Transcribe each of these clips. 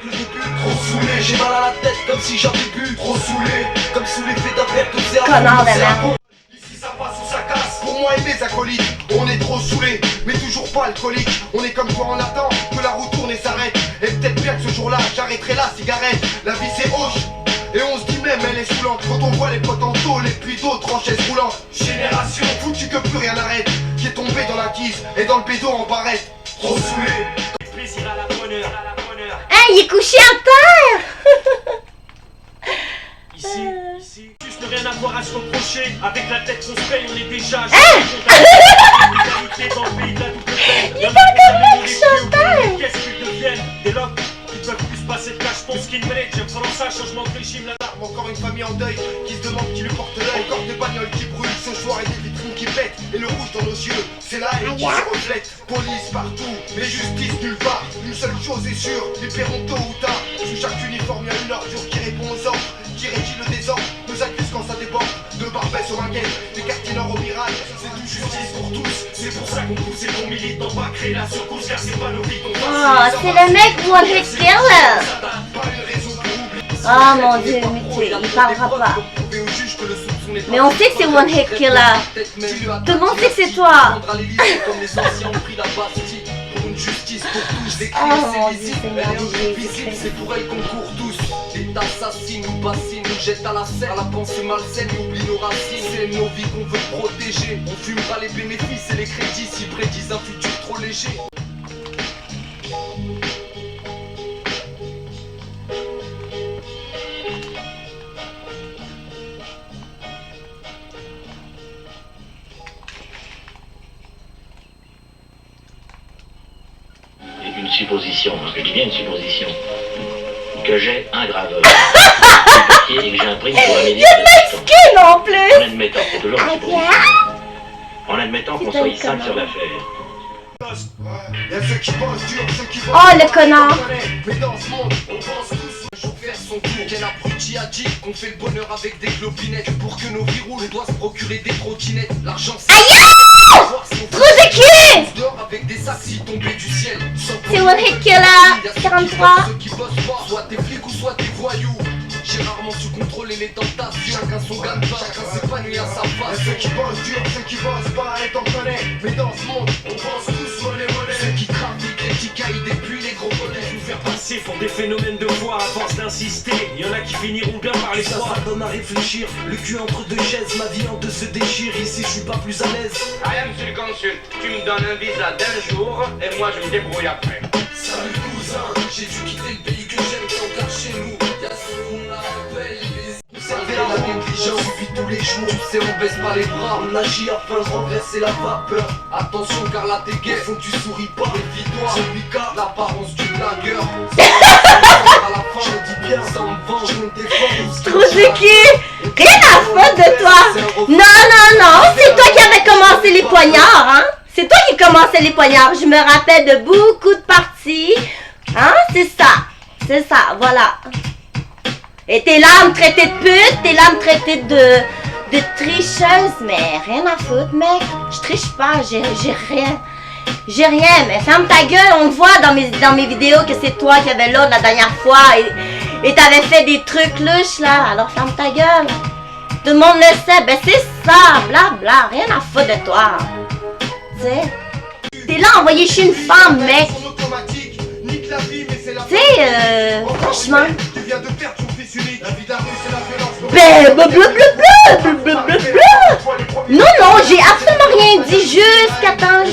le début. Trop saoulé, j'ai mal à la tête comme si j'avais bu. Trop saoulé, comme sous l'effet d'un verre de cerveau. Connard de merde. Ici ça passe ou ça casse. Pour moi et mes acolytes, on est trop saoulés, mais toujours pas alcoolique. On est comme toi, on attend que la roue tourne et s'arrête. Et peut-être bien que ce jour-là, j'arrêterai la cigarette. La vie c'est hoche. Et on se dit même elle est saoulante quand on voit les potes en tôle et puis d'autres en chaise roulante. Génération foutu que plus rien n'arrête, qui est tombé dans la guise et dans le bédo en barrette. Trop saoulé. Plaisir à la bonheur, à la bonheur. Hein, il est couché à terre. Ici, juste rien à voir à se reprocher. Avec la tête qu'on se paye, on est déjà. Il est encore couché à terre. Qu'est-ce qu'ils deviennent? Des locks qui peuvent plus passer de cash pour ce qu'ils méritent. J'aime trop ça, changement de régime, la larme. Encore une famille en deuil qui se demande qui lui porte l'œil. Encore des bagnoles qui brûlent ce soir et des vitrines qui pètent. Et le rouge dans nos yeux, c'est la haine qui se reflète. Police partout, mais justice nulle part. Une seule chose est sûre, les paieront tôt ou tard. Sous chaque uniforme, y'a une ordure qui répond aux ordres, qui régit le désordre, nous accuse quand ça déborde. De Barbès au Ringuet, des quartiers nord au Mirage, c'est toute justice pour tous. C'est pour ça qu'on pousse et qu'on milite, on va créer la secousse, car c'est pas nos vies qu'on Oh, c'est le mec One Hit Killer. Oh mon dieu, il parlera pas. Mais on sait que c'est One Hit Killer. Tout le monde sait que c'est toi. Oh mon dieu, c'est pour elle qu'on court tous. L'État assassine, nous bassine, nous jette à la scène. À la pensée malsaine, nous oublie nos racines. C'est nos vies qu'on veut protéger. On fumera les bénéfices et les crédits s'ils prédisent un futur trop léger. Une supposition, je dis bien une supposition, que j'ai un graveur, un papier et que j'imprime sur un médiateur. Mexicain en plus. En admettant, c'est toujours une supposition, en admettant qu'on soit cinq sur l'affaire. Oh le connard. Mais dans ce monde, on pense tous un jour faire son tour. Quel abruti a dit qu'on fait le bonheur avec des globinettes. Pour que nos vies roulent, on doit se procurer des trottinettes. L'argent c'est... Trou de cul. Dehors avec des sacs si tombés du ciel. C'est One Hit Killer 43. Ceux qui bossent pas, soit t'es flics ou soit t'es voyous. J'ai rarement su contrôler les tentations. Chacun son gagne-pain, chacun s'épanouit à sa face. Ceux qui bossent dur, ceux qui bossent pas, et t'en connais. Mais dans ce monde, on pense tous monnaie. Ceux qui trafiquent les petits caïds et puis les gros bonnets. Nous faire passer pour des phénomènes de foi à force d'insister. Y'en a qui finiront bien par les croire. Ça donne à réfléchir, le cul entre deux chaises. Ma vie en deux se déchire, ici je suis pas plus à l'aise. Allez monsieur le consul, tu me donnes un visa d'1 jour et moi je me débrouille après. Salut cousin, j'ai dû quitter le pays que j'aime car chez nous, y'a ce qu'on appelle les... Observer la négligence, suivi tous les jours, tu sais on baisse pas les bras, on agit afin de renverser la vapeur. Attention car là t'es gay, faut que tu souris pas, méfie-toi, celui qui a l'apparence d'une blagueur. À la fin je dis bien, ça me venge, je me défends. Trou de cul. Rien à foutre de toi. Non, c'est toi qui avais commencé les poignards, hein. C'est toi qui commençais les poignards. Je me rappelle de beaucoup de parties. Hein, c'est ça, voilà. Et t'es là à me traiter de pute, t'es là à me traiter de tricheuse, mais rien à foutre, mec. Je triche pas, j'ai rien, mais ferme ta gueule. On te voit dans mes vidéos que c'est toi qui avais l'autre la dernière fois et t'avais fait des trucs louches là, alors ferme ta gueule. Tout le monde le sait, ben c'est ça, blabla, rien à foutre de toi. Tu sais, t'es là à envoyer chez une femme, mec. Tu sais, franchement. Non, j'ai absolument rien dit jusqu'à temps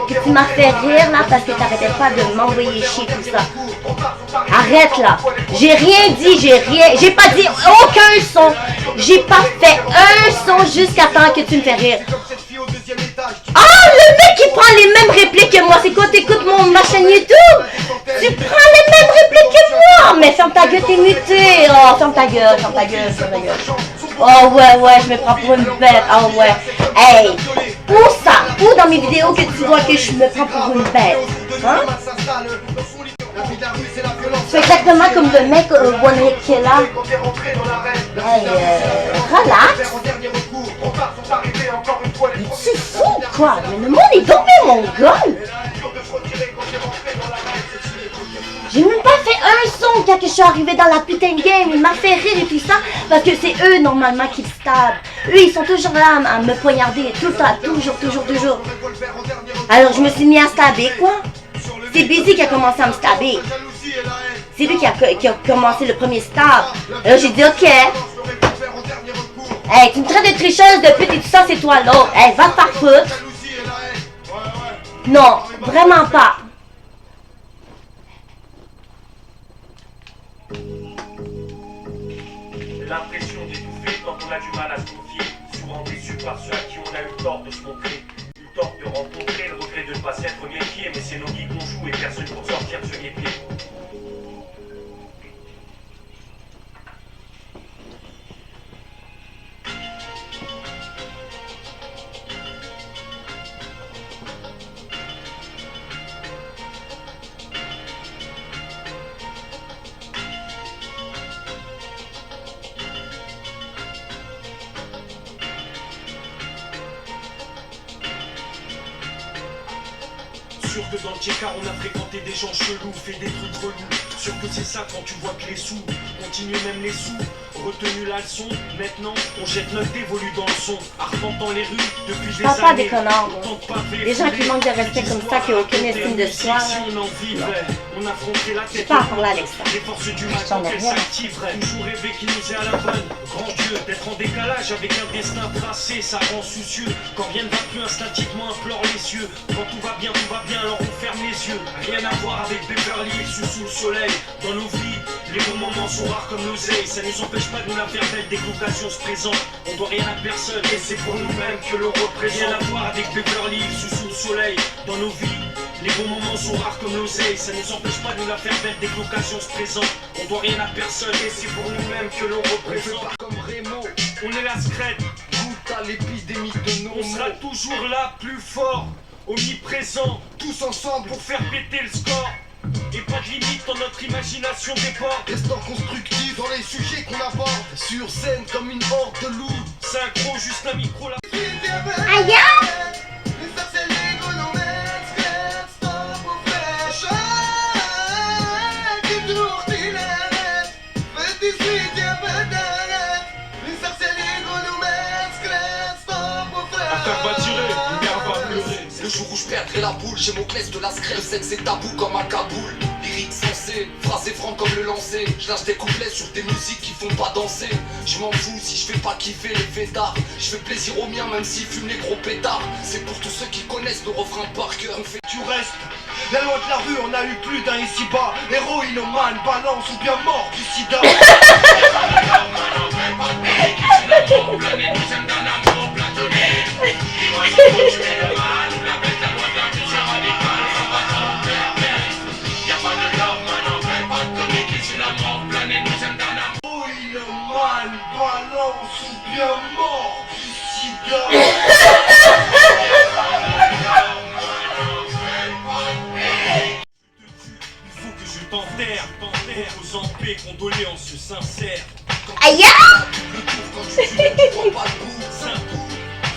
que tu m'as fait rire là parce que t'arrêtais pas de m'envoyer chier tout ça. Arrête là. J'ai rien dit, j'ai pas dit aucun son. J'ai pas fait un son jusqu'à temps que tu me fais rire. Ah, le mec qui prend les mêmes répliques que moi. C'est quoi, t'écoutes ma chaîne YouTube? Tu prends les mêmes répliques que moi. Mais ferme ta gueule, t'es muté. Oh, ferme ta gueule. Oh ouais, je me prends pour une bête. Oh ouais. Hey, où dans mes vidéos que tu vois que je me prends pour une bête? Hein? C'est exactement comme le mec One Hit Killer. Hey, relax. Mais tu fous quoi? Mais le monde est tombé mon gueule. J'ai même pas fait un son quand je suis arrivée dans la putain de game. Il m'a fait rire et tout ça. Parce que c'est eux normalement qui stabent. Eux ils sont toujours là à me poignarder. Tout le temps, toujours. Alors je me suis mis à stabber quoi. C'est Busy qui a commencé à me stabber. C'est lui qui a commencé le premier stab. Alors j'ai dit ok. Hey, tu me traites de tricheuse de pute et tout ça, c'est toi l'autre. Hey, va te faire foutre. Non, vraiment pas. L'impression d'étouffer quand on a du mal à se confier. Souvent déçu par ceux à qui on a eu tort de se montrer. Eu tort de rencontrer, le regret de ne pas s'être méfié. Mais c'est nos guides qu'on joue et personne pour sortir de ce guépier. Sûr que dans le Tchéka on a fréquenté des gens chelous, fait des trucs relous. Sûr que c'est ça quand tu vois que les sous continuent même les sous. Retenu la leçon, maintenant on jette notre dévolu dans le son. Arpentant les rues depuis des Parle pas années. des connards, des gens qui manquent de respect comme ça, qui ont aucune estime de soi. On affronterait la Je tête. pas à parler avec ça. Les forces du Je mal t'en quand ai elles rien. s'activeraient. Toujours rêver qu'il nous est à la bonne. Grand Dieu, d'être en décalage avec un destin tracé, ça rend soucieux. Quand rien ne va plus instinctivement implore les cieux. Quand tout va bien, alors on ferme les yeux. Rien à voir avec Beverly Hills sous le soleil. Dans nos vies, les bons moments sont rares comme l'oseille. Ça nous empêche pas de nous la faire belle dès que l'occasion se présente. On doit rien à personne et c'est pour nous-mêmes que l'on représente. Rien à voir avec Beverly Hills sous le soleil. Dans nos vies, les bons moments sont rares comme l'oseille. Ça nous empêche pas de nous la faire belle dès que l'occasion se présente. On doit rien à personne et c'est pour nous-mêmes que l'on représente. Comme Rémo, On est la scred, goûte à l'épidémie de nos on sera mots. toujours là, plus fort, omniprésent, Tous ensemble pour faire péter le score. Et pas de limite dans notre imagination déborde. restant constructifs dans les sujets qu'on aborde. Sur scène comme une horde de loups. Synchro, juste un micro là. Aïe! Le jour où je perdrai la boule, j'ai mon classe de la scrève, sexe c'est tabou comme à Kaboul. Lyrique sensé, phrasé franc comme le lancer. Je lâche des couplets sur des musiques qui font pas danser. Je m'en fous si je fais pas kiffer les fêtards. Je fais plaisir aux miens même s'ils fument les gros pétards. C'est pour tous ceux qui connaissent le refrain par cœur. On fait Tu restes, la loi de la rue, on a eu plus d'un ici-bas. Héroïnomane, balance ou bien mort du sida. Héroïnomane, balance ou bien mort du sida. Il faut que je t'enterre, repose en paix, condoléances sincères. Aïe! le tour quand tu vois pas le bout. C'est un coup,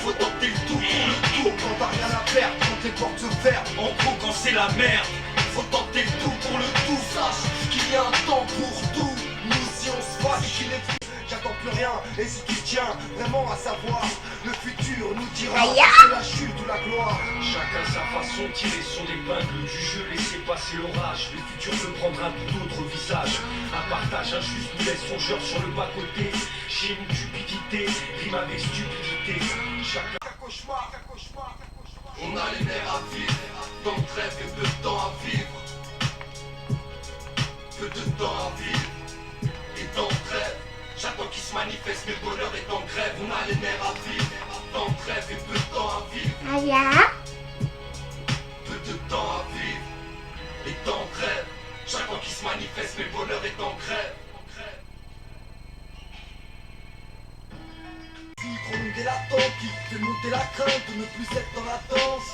Faut tenter le tout pour le tout. quand t'as rien à perdre, quand les portes se ferment. En gros, quand c'est la merde, Faut tenter le tout pour le tout. Sache qu'il y a un temps pour tout. Nous si on se fâche qu'il est plus. j'attends plus rien. Et si tu tiens vraiment à savoir, le futur nous dira Aïe. c'est la chute ou la gloire. Chacun sa façon de tirer son épingle du jeu, laissez passer l'orage. Le futur se prendra tout autre visage. Un partage injuste nous laisse songeurs sur le bas-côté. Chez une cupidité, rime avec stupidité. Chacun. Cauchemar, cauchemar, cauchemar. On a les nerfs à vivre. Tant de rêve et peu de temps à vivre. Peu de temps à vivre. Et tant de rêve. J'attends qu'ils se manifestent, mais le bonheur est en grève. On a les nerfs à vivre. Tant de rêve et peu de temps à vivre. Aïe! Peu de temps à vivre. Et tant de rêve. J'attends qu'ils se manifestent, mais le bonheur est en grève. Trop longue l'attente qui fait monter la crainte de ne plus être dans la danse.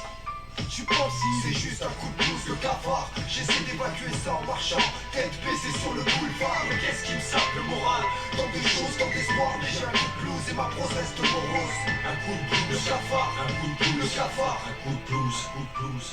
Tu penses si c'est juste un coup de blouse de cafard. J'essaie d'évacuer ça en marchant, tête baissée sur le boulevard. Mais qu'est-ce qui me sape le moral? Tant de choses, tant d'espoir, mais j'ai un coup de blouse et ma prose reste morose. Un coup de blouse, le cafard, un coup de blouse, le cafard, un coup de blouse, coup de blouse.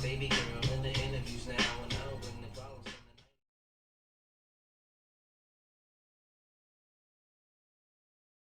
baby girl.